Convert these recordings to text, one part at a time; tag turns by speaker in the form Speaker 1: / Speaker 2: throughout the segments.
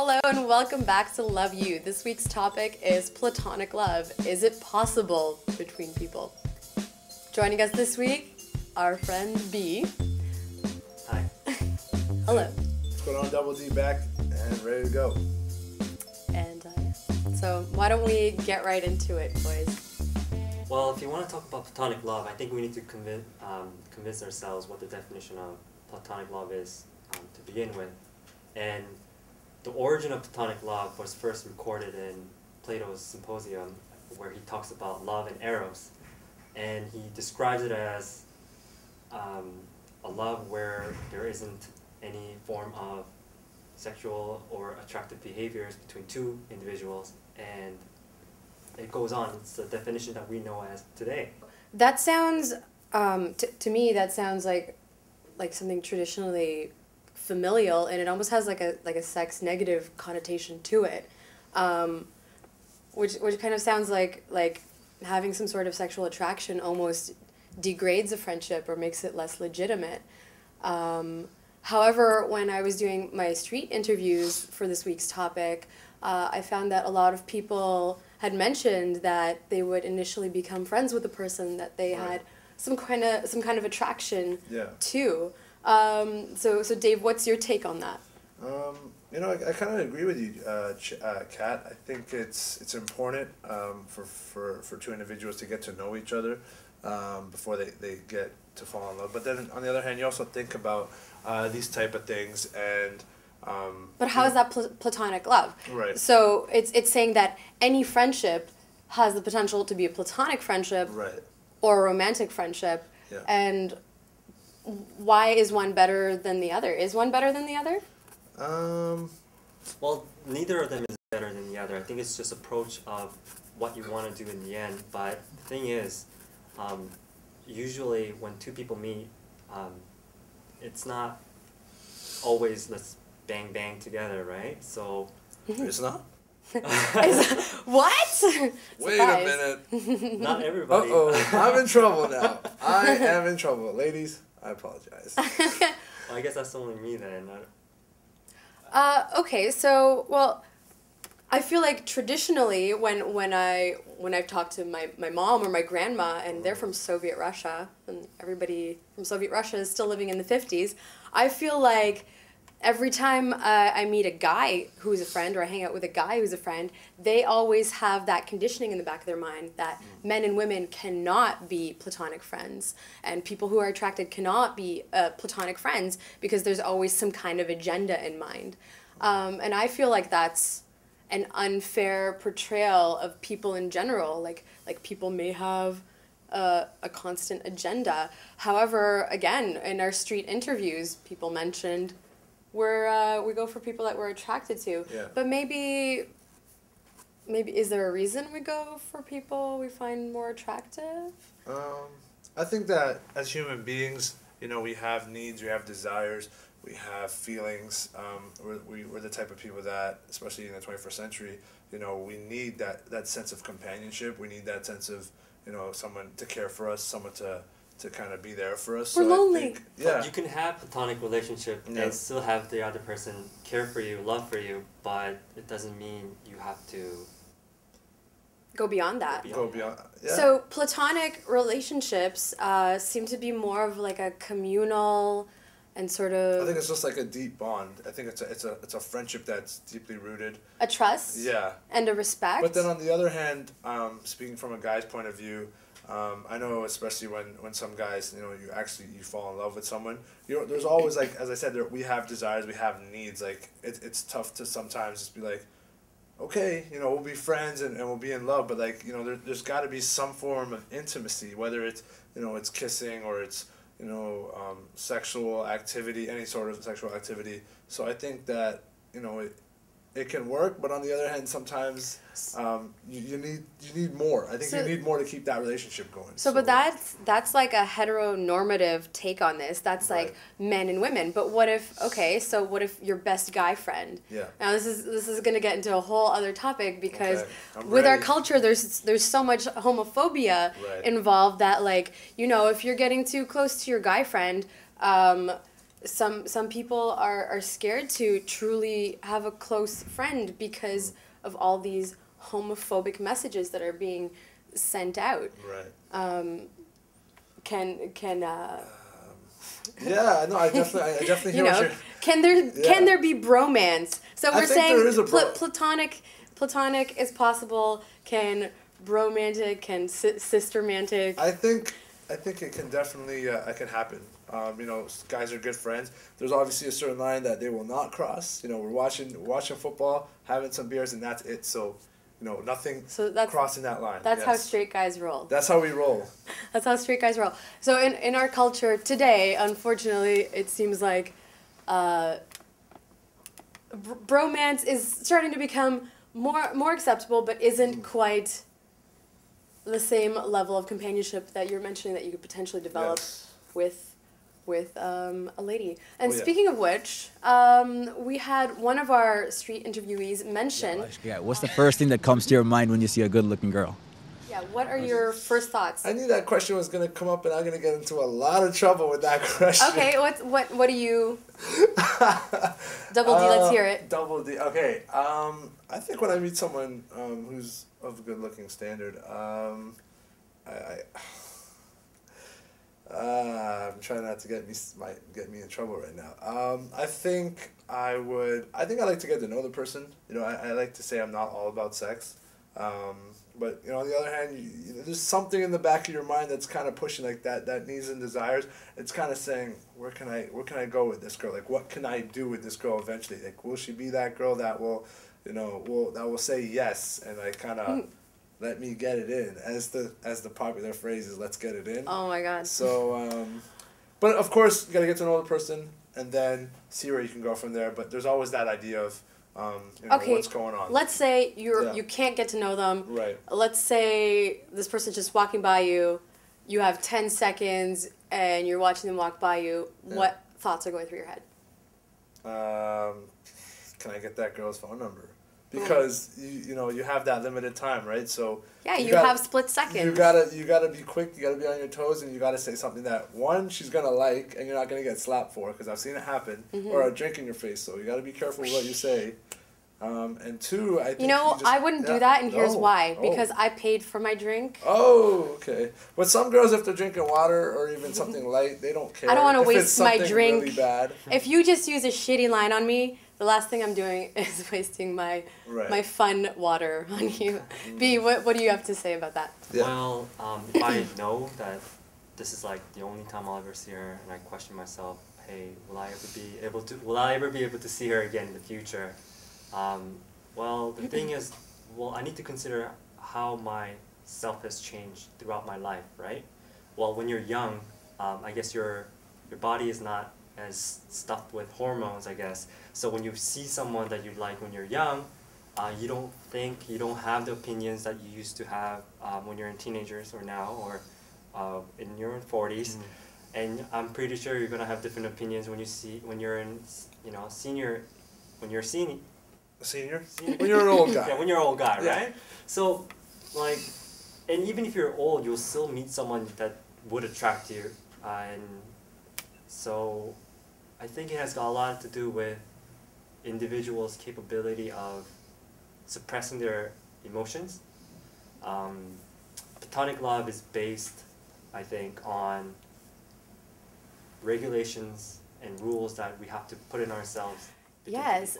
Speaker 1: Hello and welcome back to Love You. This week's topic is platonic love. Is it possible between people? Joining us this week, our friend B.
Speaker 2: Hi.
Speaker 1: Hello.
Speaker 3: What's going on? Double D back and ready to go.
Speaker 1: And so why don't we get right into it, boys?
Speaker 2: Well, if you want to talk about platonic love, I think we need to convince ourselves what the definition of platonic love is to begin with. And the origin of platonic love was first recorded in Plato's Symposium, where he talks about love and eros. And he describes it as a love where there isn't any form of sexual or attractive behaviors between two individuals, and it goes on. It's the definition that we know as today.
Speaker 1: That sounds, to me, that sounds like something traditionally familial, and it almost has like a sex negative connotation to it, which kind of sounds like having some sort of sexual attraction almost degrades a friendship or makes it less legitimate. However, when I was doing my street interviews for this week's topic, I found that a lot of people had mentioned that they would initially become friends with the person that they had some kind of attraction to. So Dave, what's your take on that?
Speaker 3: I kind of agree with you, Kat. I think it's important for two individuals to get to know each other before they get to fall in love. But then on the other hand, you also think about these type of things and.
Speaker 1: But how is that platonic love?
Speaker 3: Right.
Speaker 1: So it's saying that any friendship has the potential to be a platonic friendship, or a romantic friendship, and why is one better than the other? Is one better than the other?
Speaker 2: Well, neither of them is better than the other. I think it's just approach of what you want to do in the end. But the thing is, usually when two people meet, it's not always let's bang bang together, right? So
Speaker 3: it's not.
Speaker 1: What?
Speaker 3: Wait a minute.
Speaker 2: Not everybody.
Speaker 3: I'm in trouble now. I am in trouble, ladies. I apologize.
Speaker 2: Well, I guess that's only me then.
Speaker 1: Okay, so, well, I feel like traditionally when I've talked to my mom or my grandma, and they're from Soviet Russia, and everybody from Soviet Russia is still living in the 50s, I feel like every time I meet a guy who's a friend, or I hang out with a guy who's a friend, they always have that conditioning in the back of their mind that men and women cannot be platonic friends, and people who are attracted cannot be platonic friends because there's always some kind of agenda in mind. And I feel like that's an unfair portrayal of people in general. Like people may have a constant agenda. However, again, in our street interviews, people mentioned we go for people that we're attracted to.
Speaker 3: Yeah.
Speaker 1: But maybe is there a reason we go for people we find more attractive?
Speaker 3: I think that as human beings, we have needs, we have desires, we have feelings. We're the type of people that, especially in the 21st century, we need that sense of companionship. We need that sense of, someone to care for us, someone to kind of be there for us.
Speaker 1: We're lonely.
Speaker 2: You can have platonic relationship and still have the other person care for you, love for you, but it doesn't mean you have to
Speaker 1: go beyond that.
Speaker 3: Go beyond. Yeah.
Speaker 1: So platonic relationships seem to be more of like a communal and sort of.
Speaker 3: I think it's just like a deep bond. I think it's a friendship that's deeply rooted.
Speaker 1: A trust.
Speaker 3: Yeah.
Speaker 1: And a respect.
Speaker 3: But then on the other hand, speaking from a guy's point of view, I know especially when some guys, you fall in love with someone, there's always, like, as I said, we have desires, we have needs. Like, it's tough to sometimes just be like, okay, we'll be friends and we'll be in love, but like, there's got to be some form of intimacy, whether it's, it's kissing or it's, sexual activity, any sort of sexual activity. So I think that, it can work, but on the other hand, sometimes you need more. I think you need more to keep that relationship going.
Speaker 1: But that's like a heteronormative take on this. That's like men and women. But what if your best guy friend?
Speaker 3: Yeah.
Speaker 1: Now this is gonna get into a whole other topic because with our culture there's so much homophobia involved that, like, if you're getting too close to your guy friend, some people are scared to truly have a close friend because of all these homophobic messages that are being sent out.
Speaker 3: Right.
Speaker 1: Can
Speaker 3: Yeah, no, I definitely hear
Speaker 1: you
Speaker 3: what
Speaker 1: know,
Speaker 3: you're.
Speaker 1: can there be bromance? So we're
Speaker 3: think
Speaker 1: saying
Speaker 3: there is a
Speaker 1: platonic is possible. Can bromantic, can sistermantic?
Speaker 3: I think it can definitely it can happen. Guys are good friends. There's obviously a certain line that they will not cross. We're watching football, having some beers, and that's it. So, nothing crossing that line.
Speaker 1: That's how straight guys roll.
Speaker 3: That's how we roll.
Speaker 1: That's how straight guys roll. So in our culture today, unfortunately, it seems like bromance is starting to become more acceptable, but isn't quite the same level of companionship that you're mentioning that you could potentially develop with a lady. And speaking of which, we had one of our street interviewees mention...
Speaker 4: Yeah, what's the first thing that comes to your mind when you see a good-looking girl?
Speaker 1: Yeah, what are your first thoughts?
Speaker 3: I knew that question was going to come up, and I'm going to get into a lot of trouble with that question.
Speaker 1: Okay, what do you... Double D, let's hear it.
Speaker 3: Double D, okay. I think when I meet someone who's of a good-looking standard, I'm trying not to get me in trouble right now. I think I like to get to know the person. I like to say I'm not all about sex. But on the other hand, there's something in the back of your mind that's kind of pushing like that needs and desires. It's kind of saying, where can I go with this girl? Like, what can I do with this girl eventually? Like, will she be that girl that will, that will say yes and like kind of let me get it in, as the popular phrase is, let's get it in.
Speaker 1: Oh my God.
Speaker 3: So, but of course you gotta get to know the person and then see where you can go from there. But there's always that idea of, what's going on.
Speaker 1: Let's say you can't get to know them.
Speaker 3: Right.
Speaker 1: Let's say this person's just walking by you. You have 10 seconds and you're watching them walk by you. Yeah. What thoughts are going through your head?
Speaker 3: Can I get that girl's phone number? Because you have that limited time, right? So
Speaker 1: yeah, you have split seconds.
Speaker 3: You gotta be quick. You gotta be on your toes, and you gotta say something that one she's gonna like, and you're not gonna get slapped for, because I've seen it happen, or a drink in your face. So you gotta be careful with what you say. And two, I think
Speaker 1: I wouldn't do that, and here's why. Because I paid for my drink.
Speaker 3: Oh, okay. But some girls, if they're drinking water or even something light, they don't care.
Speaker 1: I don't want to waste my drink.
Speaker 3: Really bad.
Speaker 1: If you just use a shitty line on me, the last thing I'm doing is wasting my fun water on you. B, what do you have to say about that?
Speaker 3: Yeah.
Speaker 2: Well, if I know that this is like the only time I'll ever see her, and I question myself, hey, will I ever be able to see her again in the future? Well, the thing is, I need to consider how my self has changed throughout my life, right? Well, when you're young, I guess your body is not as stuffed with hormones, I guess. So when you see someone that you like when you're young, you don't have the opinions that you used to have when you're in teenagers or now, or in your 40s. And I'm pretty sure you're gonna have different opinions when you're in, senior. When you're
Speaker 3: senior? When you're an old guy.
Speaker 2: Yeah, when you're an old guy, right?
Speaker 3: Yeah.
Speaker 2: So, and even if you're old, you'll still meet someone that would attract you, and so I think it has got a lot to do with individuals' capability of suppressing their emotions. Platonic love is based, I think, on regulations and rules that we have to put in ourselves.
Speaker 1: Yes,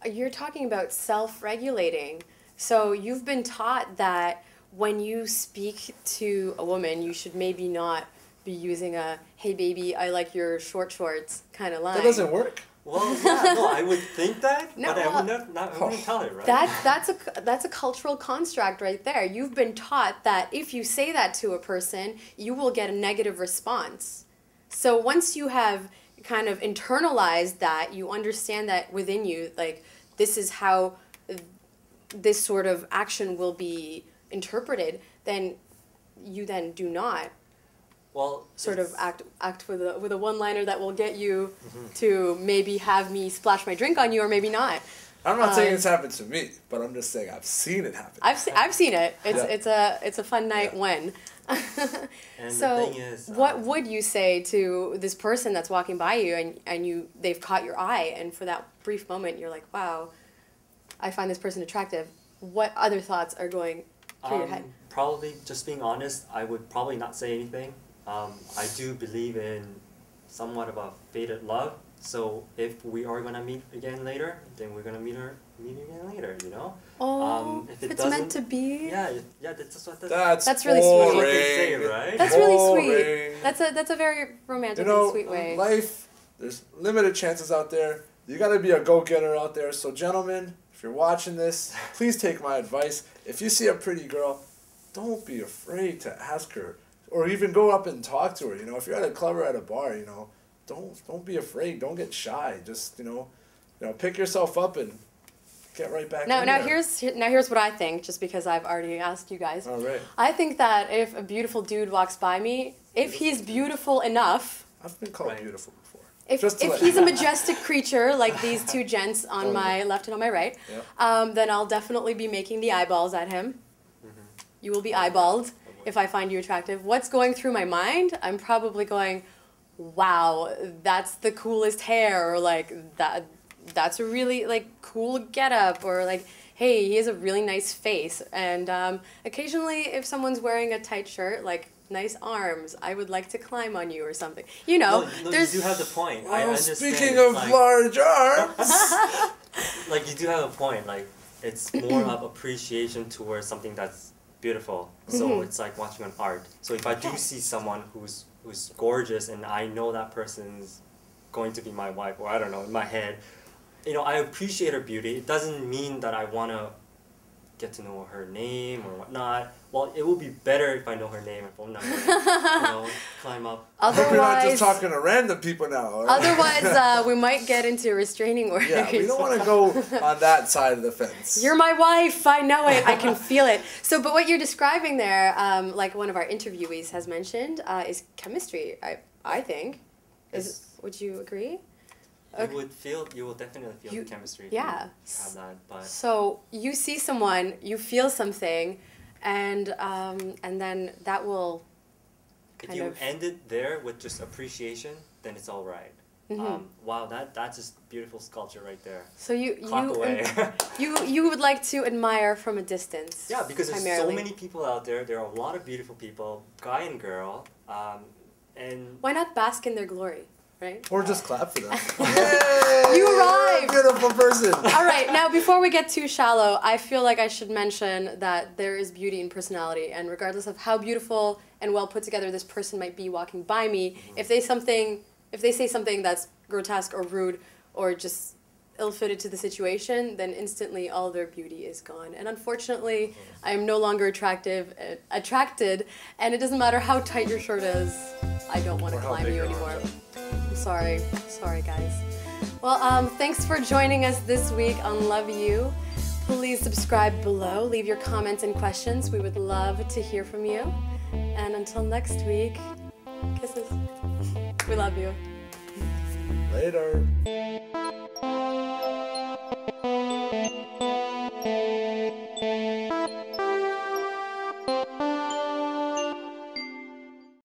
Speaker 1: you're talking about self-regulating. So you've been taught that when you speak to a woman, you should maybe not be using a "Hey baby, I like your short shorts" kind of line.
Speaker 3: That doesn't work.
Speaker 2: Well, yeah, no, I would think that, but I wouldn't tell her, right?
Speaker 1: That's a cultural construct right there. You've been taught that if you say that to a person, you will get a negative response. So once you have kind of internalized that, you understand that within you, like, this is how this sort of action will be interpreted, then you then do not sort of act with a one-liner that will get you to maybe have me splash my drink on you, or maybe not.
Speaker 3: I'm not saying it's happened to me, but I'm just saying I've seen it happen.
Speaker 1: I've seen it.
Speaker 3: Yeah.
Speaker 1: It's a fun night when.
Speaker 2: And
Speaker 1: So
Speaker 2: the thing is,
Speaker 1: what would you say to this person that's walking by you and they've caught your eye, and for that brief moment you're like, wow, I find this person attractive. What other thoughts are going through your head?
Speaker 2: Probably, just being honest, I would probably not say anything. I do believe in somewhat of a fated love. So if we are gonna meet again later, then we're gonna meet again later. You know.
Speaker 1: Oh,
Speaker 2: if
Speaker 1: if
Speaker 2: it
Speaker 1: it's meant
Speaker 2: doesn't-
Speaker 1: to be.
Speaker 2: Yeah, that's what
Speaker 1: That's really
Speaker 3: boring.
Speaker 1: sweet.
Speaker 2: what they say, right?
Speaker 1: That's really
Speaker 3: Boring.
Speaker 1: sweet. That's a very romantic
Speaker 3: You know,
Speaker 1: and sweet way.
Speaker 3: life, there's limited chances out there. You gotta be a go-getter out there. So gentlemen, if you're watching this, please take my advice. If you see a pretty girl, don't be afraid to ask her, or even go up and talk to her. You know, if you're at a club or at a bar, you know, don't be afraid. Don't get shy. Just you know, pick yourself up and get right back.
Speaker 1: Now
Speaker 3: in there.
Speaker 1: here's what I think. Just because I've already asked you guys,
Speaker 3: All right.
Speaker 1: I think that if a beautiful dude walks by me, if he's beautiful enough,
Speaker 3: I've been called
Speaker 2: Right.
Speaker 3: beautiful before.
Speaker 1: if
Speaker 3: Just to let
Speaker 1: he's
Speaker 3: you
Speaker 1: a
Speaker 3: know.
Speaker 1: majestic creature like these two gents on my left and on my right, then I'll definitely be making the eyeballs at him. You will be eyeballed if I find you attractive. What's going through my mind? I'm probably going, wow, that's the coolest hair, or like that's a really like cool getup, or like, hey, he has a really nice face. And occasionally, if someone's wearing a tight shirt, like nice arms, I would like to climb on you or something. You know,
Speaker 2: No,
Speaker 1: there's
Speaker 2: you do have the point. I
Speaker 3: Well,
Speaker 2: understand.
Speaker 3: speaking of
Speaker 2: like,
Speaker 3: large arms,
Speaker 2: like you do have a point. Like it's more of appreciation towards something that's beautiful. So it's like watching an art. So if I do see someone who's gorgeous and I know that person's going to be my wife, or I don't know, in my head, you know, I appreciate her beauty. It doesn't mean that I want to get to know her name or whatnot. Well, it will be better if I know her name and phone number. Climb up.
Speaker 3: I hope you're not just
Speaker 1: Otherwise,
Speaker 3: talking to random people now. All right?
Speaker 1: otherwise, we might get into restraining orders.
Speaker 3: Yeah, we don't want to go on that side of the fence.
Speaker 1: You're my wife. I know it. I can feel it. So, but what you're describing there, like one of our interviewees has mentioned, is chemistry. I think. Would you agree?
Speaker 2: You will definitely feel the chemistry if
Speaker 1: yeah.
Speaker 2: you have that. But
Speaker 1: So you see someone, you feel something, and then that will
Speaker 2: if
Speaker 1: kind
Speaker 2: you
Speaker 1: of.
Speaker 2: end it there with just appreciation, then it's all right. Wow, that's just beautiful sculpture right there.
Speaker 1: So
Speaker 2: Clock away.
Speaker 1: you would like to admire from a distance.
Speaker 2: Yeah, because there's
Speaker 1: primarily.
Speaker 2: so many people out there. There are a lot of beautiful people, guy and girl, and
Speaker 1: Why not bask in their glory, right?
Speaker 3: Or just clap for them.
Speaker 1: You arrived!
Speaker 3: Beautiful person.
Speaker 1: All right, now before we get too shallow, I feel like I should mention that there is beauty in personality, and regardless of how beautiful and well put together this person might be walking by me, if they say something that's grotesque or rude or just ill-fitted to the situation, then instantly all their beauty is gone. And unfortunately, I am no longer attracted, and it doesn't matter how tight your shirt is, I don't want to
Speaker 3: Or how
Speaker 1: climb
Speaker 3: big
Speaker 1: you
Speaker 3: your
Speaker 1: anymore.
Speaker 3: arms
Speaker 1: I'm sorry guys. Well, thanks for joining us this week on Love You. Please subscribe below, leave your comments and questions. We would love to hear from you. And until next week, kisses. We love you.
Speaker 3: Later.